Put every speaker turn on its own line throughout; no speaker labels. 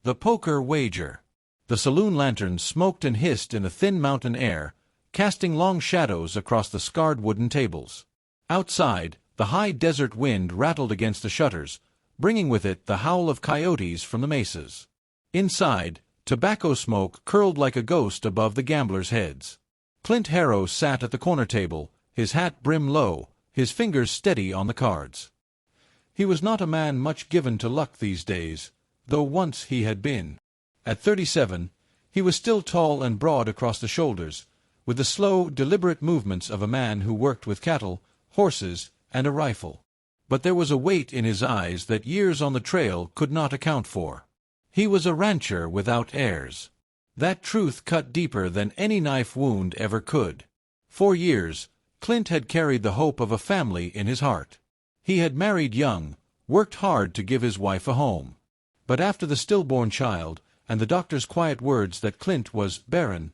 The poker wager. The saloon lanterns smoked and hissed in the thin mountain air, casting long shadows across the scarred wooden tables. Outside, the high desert wind rattled against the shutters, bringing with it the howl of coyotes from the mesas. Inside, tobacco smoke curled like a ghost above the gamblers' heads. Clint Harrow sat at the corner table, his hat brim low, his fingers steady on the cards. He was not a man much given to luck these days, though once he had been. At 37, he was still tall and broad across the shoulders, with the slow, deliberate movements of a man who worked with cattle, horses, and a rifle. But there was a weight in his eyes that years on the trail could not account for. He was a rancher without heirs. That truth cut deeper than any knife wound ever could. For years, Clint had carried the hope of a family in his heart. He had married young, worked hard to give his wife a home. But after the stillborn child, and the doctor's quiet words that Clint was barren,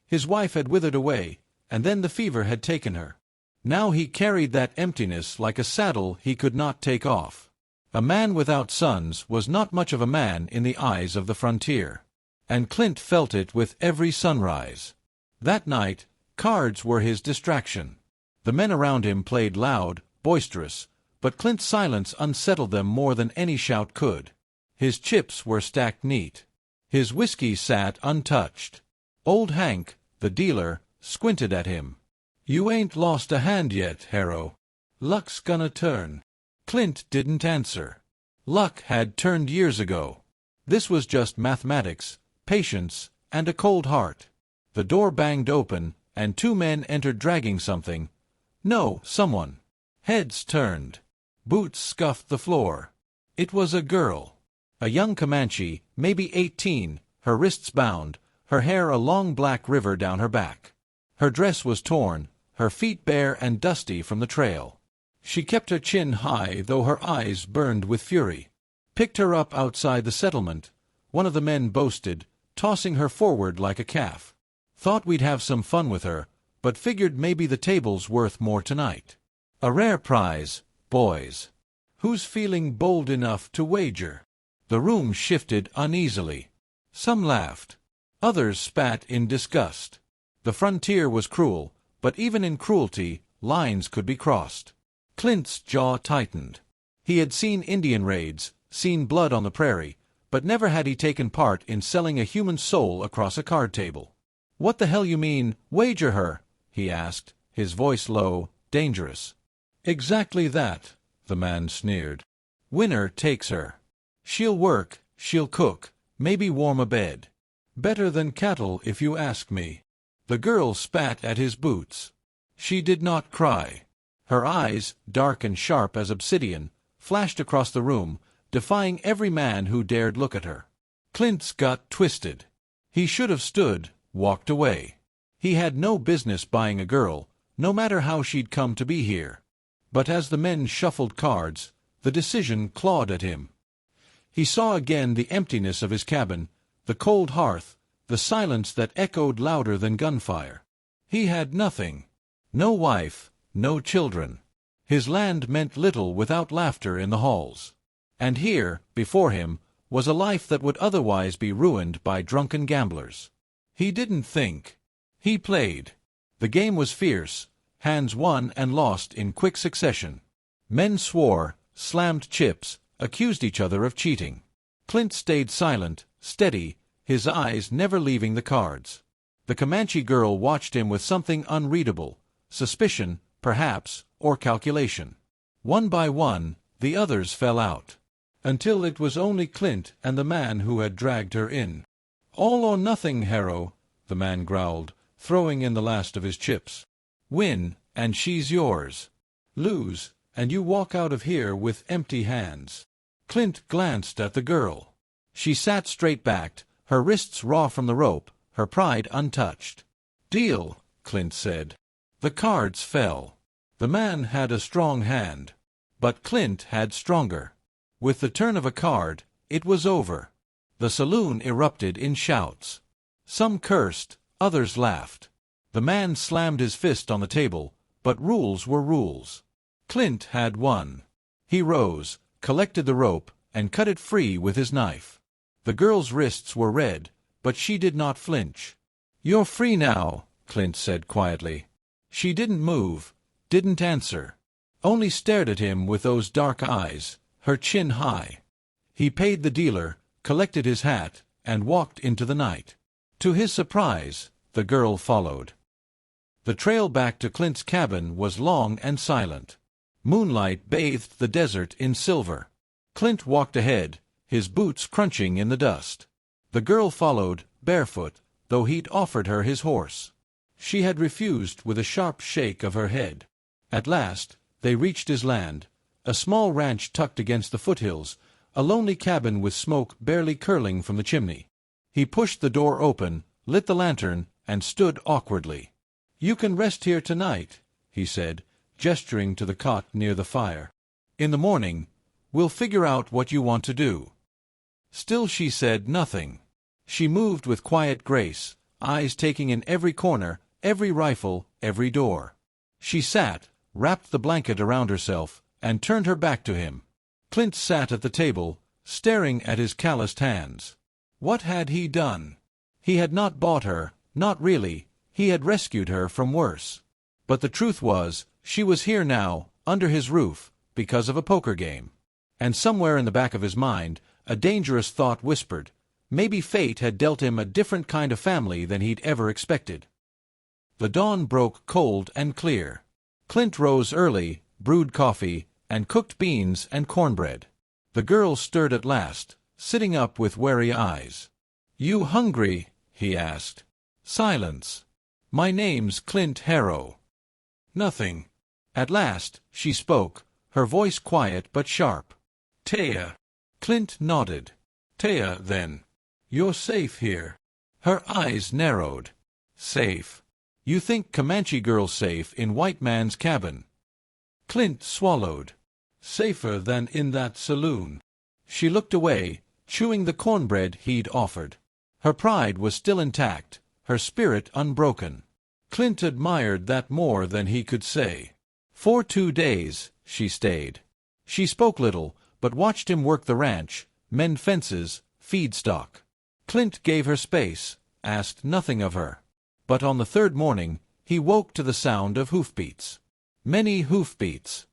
his wife had withered away, and then the fever had taken her. Now he carried that emptiness like a saddle he could not take off. A man without sons was not much of a man in the eyes of the frontier. And Clint felt it with every sunrise. That night, cards were his distraction. The men around him played loud, boisterous, but Clint's silence unsettled them more than any shout could. His chips were stacked neat. His whiskey sat untouched. Old Hank, the dealer, squinted at him. "You ain't lost a hand yet, Harrow. Luck's gonna turn." Clint didn't answer. Luck had turned years ago. This was just mathematics, patience, and a cold heart. The door banged open, and two men entered dragging something. No, someone. Heads turned. Boots scuffed the floor. It was a girl. A young Comanche, maybe 18, her wrists bound, her hair a long black river down her back. Her dress was torn, her feet bare and dusty from the trail. She kept her chin high, though her eyes burned with fury. "Picked her up outside the settlement," one of the men boasted, tossing her forward like a calf. "Thought we'd have some fun with her, but figured maybe the table's worth more tonight. A rare prize, boys. Who's feeling bold enough to wager?" The room shifted uneasily. Some laughed. Others spat in disgust. The frontier was cruel, but even in cruelty, lines could be crossed. Clint's jaw tightened. He had seen Indian raids, seen blood on the prairie, but never had he taken part in selling a human soul across a card table. "What the hell you mean, wager her?" he asked, his voice low, dangerous. "Exactly that," the man sneered. "Winner takes her. She'll work, she'll cook, maybe warm a bed. Better than cattle if you ask me." The girl spat at his boots. She did not cry. Her eyes, dark and sharp as obsidian, flashed across the room, defying every man who dared look at her. Clint's gut twisted. He should have stood, walked away. He had no business buying a girl, no matter how she'd come to be here. But as the men shuffled cards, the decision clawed at him. He saw again the emptiness of his cabin, the cold hearth, the silence that echoed louder than gunfire. He had nothing. No wife, no children. His land meant little without laughter in the halls. And here, before him, was a life that would otherwise be ruined by drunken gamblers. He didn't think. He played. The game was fierce. Hands won and lost in quick succession. Men swore, slammed chips, accused each other of cheating. Clint stayed silent, steady, his eyes never leaving the cards. The Comanche girl watched him with something unreadable, suspicion, perhaps, or calculation. One by one, the others fell out, until it was only Clint and the man who had dragged her in. "All or nothing, Harrow," the man growled, throwing in the last of his chips. "Win, and she's yours. Lose, and you walk out of here with empty hands." Clint glanced at the girl. She sat straight-backed, her wrists raw from the rope, her pride untouched. "Deal," Clint said. The cards fell. The man had a strong hand. But Clint had stronger. With the turn of a card, it was over. The saloon erupted in shouts. Some cursed, others laughed. The man slammed his fist on the table, but rules were rules. Clint had won. He rose, collected the rope, and cut it free with his knife. The girl's wrists were red, but she did not flinch. "You're free now," Clint said quietly. She didn't move, didn't answer. Only stared at him with those dark eyes, her chin high. He paid the dealer, collected his hat, and walked into the night. To his surprise, the girl followed. The trail back to Clint's cabin was long and silent. Moonlight bathed the desert in silver. Clint walked ahead, his boots crunching in the dust. The girl followed, barefoot, though he'd offered her his horse. She had refused with a sharp shake of her head. At last, they reached his land, a small ranch tucked against the foothills, a lonely cabin with smoke barely curling from the chimney. He pushed the door open, lit the lantern, and stood awkwardly. "You can rest here tonight," he said, gesturing to the cot near the fire. "In the morning, we'll figure out what you want to do." Still she said nothing. She moved with quiet grace, eyes taking in every corner, every rifle, every door. She sat, wrapped the blanket around herself, and turned her back to him. Clint sat at the table, staring at his calloused hands. What had he done? He had not bought her, not really. He had rescued her from worse. But the truth was, she was here now, under his roof, because of a poker game. And somewhere in the back of his mind, a dangerous thought whispered, maybe fate had dealt him a different kind of family than he'd ever expected. The dawn broke cold and clear. Clint rose early, brewed coffee, and cooked beans and cornbread. The girl stirred at last, sitting up with wary eyes. "You hungry?" he asked. Silence. "My name's Clint Harrow." Nothing. At last, she spoke, her voice quiet but sharp. "Taya." Clint nodded. "Taya, then. You're safe here." Her eyes narrowed. "Safe? You think Comanche girl's safe in white man's cabin?" Clint swallowed. "Safer than in that saloon." She looked away, chewing the cornbread he'd offered. Her pride was still intact, her spirit unbroken. Clint admired that more than he could say. For 2 days, she stayed. She spoke little, but watched him work the ranch, mend fences, feed stock. Clint gave her space, asked nothing of her. But on the 3rd morning, he woke to the sound of hoofbeats. Many hoofbeats.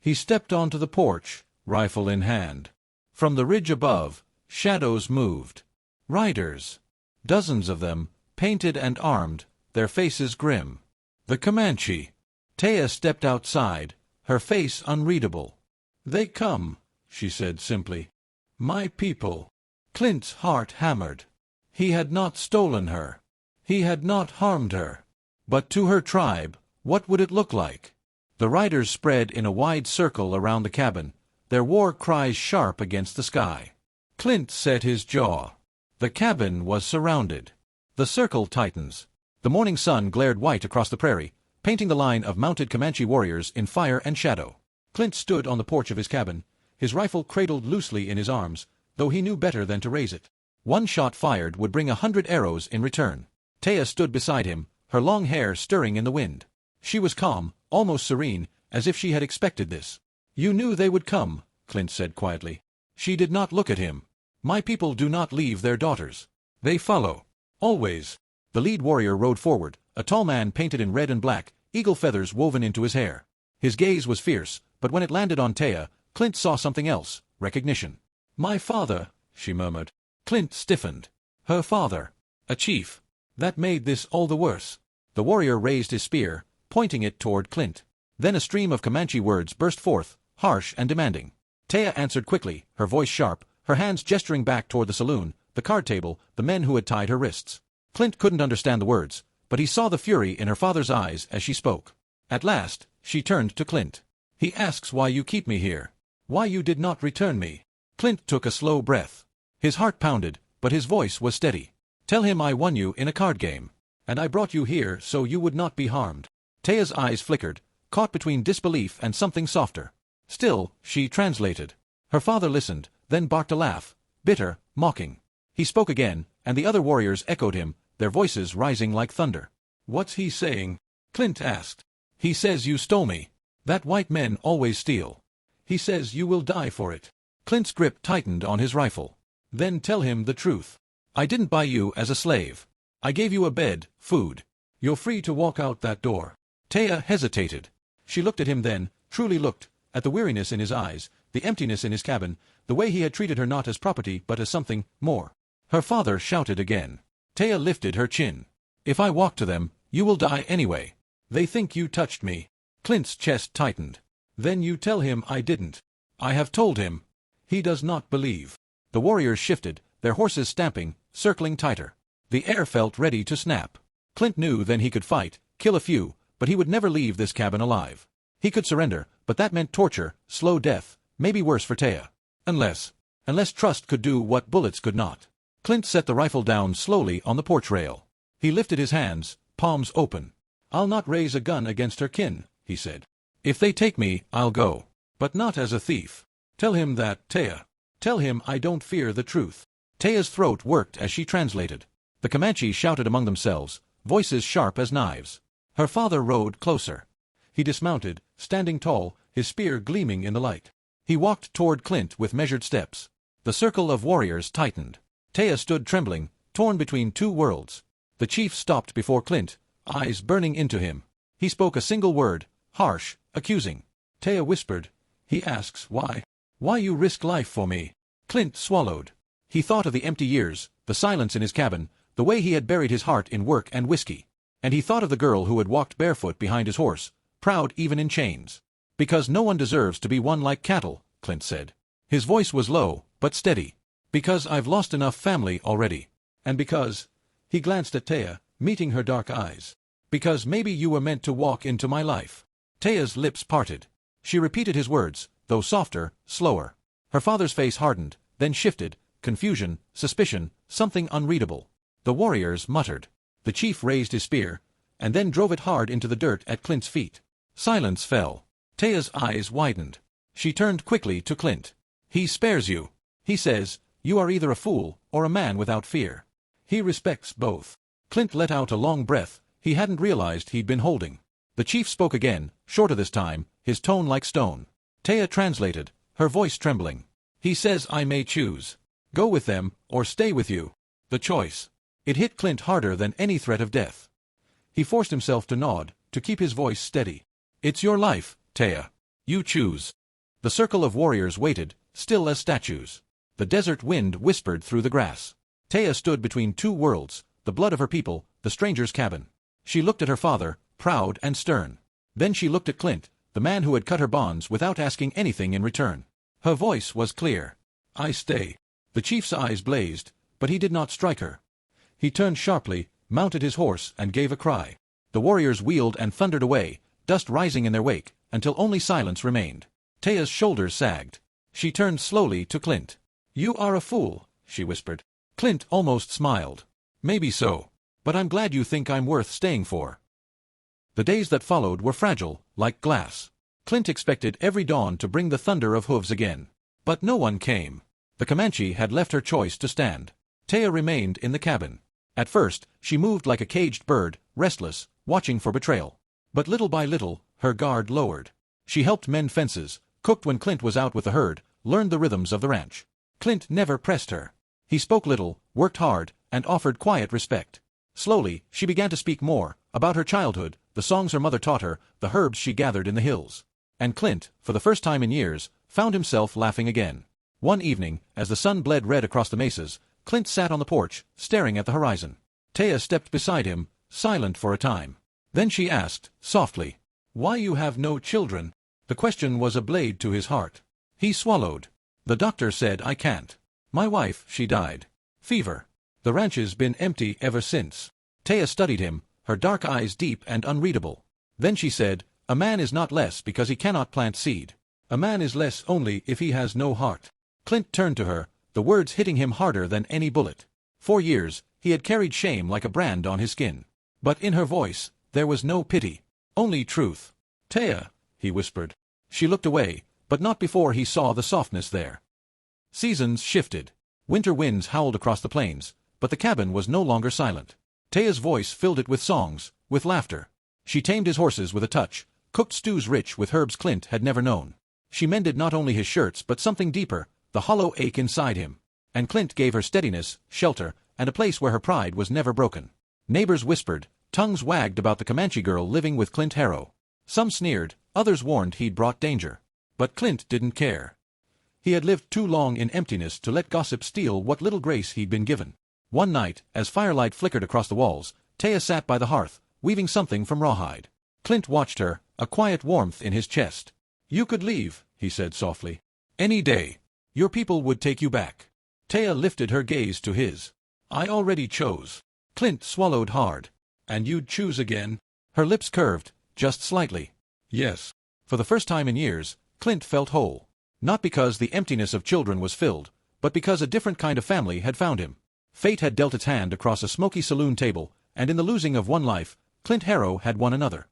He stepped onto the porch, rifle in hand. From the ridge above, shadows moved. Riders. Dozens of them, painted and armed, their faces grim. The Comanche. Taya stepped outside, her face unreadable. "They come," she said simply. "My people." Clint's heart hammered. He had not stolen her. He had not harmed her. But to her tribe, what would it look like? The riders spread in a wide circle around the cabin, their war cries sharp against the sky. Clint set his jaw. The cabin was surrounded. The circle tightens. The morning sun glared white across the prairie, painting the line of mounted Comanche warriors in fire and shadow. Clint stood on the porch of his cabin, his rifle cradled loosely in his arms, though he knew better than to raise it. One shot fired would bring 100 arrows in return. Taya stood beside him, her long hair stirring in the wind. She was calm, almost serene, as if she had expected this. "You knew they would come," Clint said quietly. She did not look at him. "My people do not leave their daughters. They follow. Always." The lead warrior rode forward, a tall man painted in red and black, eagle feathers woven into his hair. His gaze was fierce, but when it landed on Taya, Clint saw something else, recognition. "My father," she murmured. Clint stiffened. Her father. A chief. That made this all the worse. The warrior raised his spear, pointing it toward Clint. Then a stream of Comanche words burst forth, harsh and demanding. Taya answered quickly, her voice sharp, her hands gesturing back toward the saloon, the card table, the men who had tied her wrists. Clint couldn't understand the words, but he saw the fury in her father's eyes as she spoke. At last, she turned to Clint. "He asks why you keep me here. Why you did not return me." Clint took a slow breath. His heart pounded, but his voice was steady. "Tell him I won you in a card game. And I brought you here so you would not be harmed." Taya's eyes flickered, caught between disbelief and something softer. Still, she translated. Her father listened, then barked a laugh, bitter, mocking. He spoke again, and the other warriors echoed him, their voices rising like thunder. "What's he saying?" Clint asked. "He says you stole me. That white men always steal. He says you will die for it." Clint's grip tightened on his rifle. Then tell him the truth. I didn't buy you as a slave. I gave you a bed, food. You're free to walk out that door. Taya hesitated. She looked at him then, truly looked, at the weariness in his eyes, the emptiness in his cabin, the way he had treated her not as property but as something more. Her father shouted again. Taya lifted her chin. If I walk to them, you will die anyway. They think you touched me. Clint's chest tightened. Then you tell him I didn't. I have told him. He does not believe. The warriors shifted, their horses stamping, circling tighter. The air felt ready to snap. Clint knew then he could fight, kill a few, but he would never leave this cabin alive. He could surrender, but that meant torture, slow death, maybe worse for Taya. Unless trust could do what bullets could not. Clint set the rifle down slowly on the porch rail. He lifted his hands, palms open. I'll not raise a gun against her kin, he said. If they take me, I'll go. But not as a thief. Tell him that, Taya. Tell him I don't fear the truth. Taya's throat worked as she translated. The Comanche shouted among themselves, voices sharp as knives. Her father rode closer. He dismounted, standing tall, his spear gleaming in the light. He walked toward Clint with measured steps. The circle of warriors tightened. Taya stood trembling, torn between two worlds. The chief stopped before Clint, eyes burning into him. He spoke a single word, harsh, accusing. Taya whispered. He asks why. Why you risk life for me? Clint swallowed. He thought of the empty years, the silence in his cabin, the way he had buried his heart in work and whiskey. And he thought of the girl who had walked barefoot behind his horse, proud even in chains. Because no one deserves to be won like cattle, Clint said. His voice was low, but steady. Because I've lost enough family already. And because... He glanced at Taya, meeting her dark eyes. Because maybe you were meant to walk into my life. Taya's lips parted. She repeated his words, though softer, slower. Her father's face hardened, then shifted, confusion, suspicion, something unreadable. The warriors muttered. The chief raised his spear, and then drove it hard into the dirt at Clint's feet. Silence fell. Taya's eyes widened. She turned quickly to Clint. He spares you. He says, you are either a fool or a man without fear. He respects both. Clint let out a long breath he hadn't realized he'd been holding. The chief spoke again, shorter this time, his tone like stone. Taya translated, her voice trembling. He says I may choose. Go with them, or stay with you. The choice. It hit Clint harder than any threat of death. He forced himself to nod, to keep his voice steady. It's your life, Taya. You choose. The circle of warriors waited, still as statues. The desert wind whispered through the grass. Taya stood between two worlds, the blood of her people, the stranger's cabin. She looked at her father, proud and stern. Then she looked at Clint, the man who had cut her bonds without asking anything in return. Her voice was clear. I stay. The chief's eyes blazed, but he did not strike her. He turned sharply, mounted his horse, and gave a cry. The warriors wheeled and thundered away, dust rising in their wake, until only silence remained. Taya's shoulders sagged. She turned slowly to Clint. You are a fool, she whispered. Clint almost smiled. Maybe so. But I'm glad you think I'm worth staying for. The days that followed were fragile, like glass. Clint expected every dawn to bring the thunder of hooves again. But no one came. The Comanche had left her choice to stand. Taya remained in the cabin. At first, she moved like a caged bird, restless, watching for betrayal. But little by little, her guard lowered. She helped mend fences, cooked when Clint was out with the herd, learned the rhythms of the ranch. Clint never pressed her. He spoke little, worked hard, and offered quiet respect. Slowly, she began to speak more, about her childhood, the songs her mother taught her, the herbs she gathered in the hills. And Clint, for the first time in years, found himself laughing again. One evening, as the sun bled red across the mesas, Clint sat on the porch, staring at the horizon. Taya stepped beside him, silent for a time. Then she asked, softly, why you have no children? The question was a blade to his heart. He swallowed. The doctor said I can't. My wife, she died. Fever. The ranch's been empty ever since. Taya studied him, her dark eyes deep and unreadable. Then she said, a man is not less because he cannot plant seed. A man is less only if he has no heart. Clint turned to her, the words hitting him harder than any bullet. For years, he had carried shame like a brand on his skin. But in her voice, there was no pity, only truth. Taya, he whispered. She looked away, but not before he saw the softness there. Seasons shifted. Winter winds howled across the plains, but the cabin was no longer silent. Taya's voice filled it with songs, with laughter. She tamed his horses with a touch, cooked stews rich with herbs Clint had never known. She mended not only his shirts but something deeper, the hollow ache inside him. And Clint gave her steadiness, shelter, and a place where her pride was never broken. Neighbors whispered, tongues wagged about the Comanche girl living with Clint Harrow. Some sneered, others warned he'd brought danger. But Clint didn't care. He had lived too long in emptiness to let gossip steal what little grace he'd been given. One night, as firelight flickered across the walls, Taya sat by the hearth, weaving something from rawhide. Clint watched her, a quiet warmth in his chest. "You could leave," he said softly. "Any day. Your people would take you back." Taya lifted her gaze to his. "I already chose." Clint swallowed hard. "And you'd choose again?" Her lips curved, just slightly. "Yes." For the first time in years, Clint felt whole. Not because the emptiness of children was filled, but because a different kind of family had found him. Fate had dealt its hand across a smoky saloon table, and in the losing of one life, Clint Harrow had won another.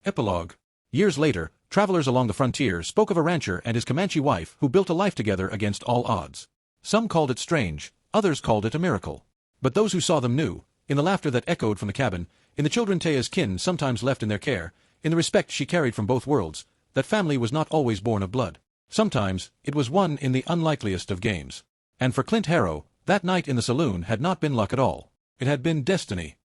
Epilogue. Years later, travelers along the frontier spoke of a rancher and his Comanche wife who built a life together against all odds. Some called it strange, others called it a miracle. But those who saw them knew, in the laughter that echoed from the cabin, in the children Taya's kin sometimes left in their care, in the respect she carried from both worlds, that family was not always born of blood. Sometimes, it was won in the unlikeliest of games. And for Clint Harrow, that night in the saloon had not been luck at all. It had been destiny.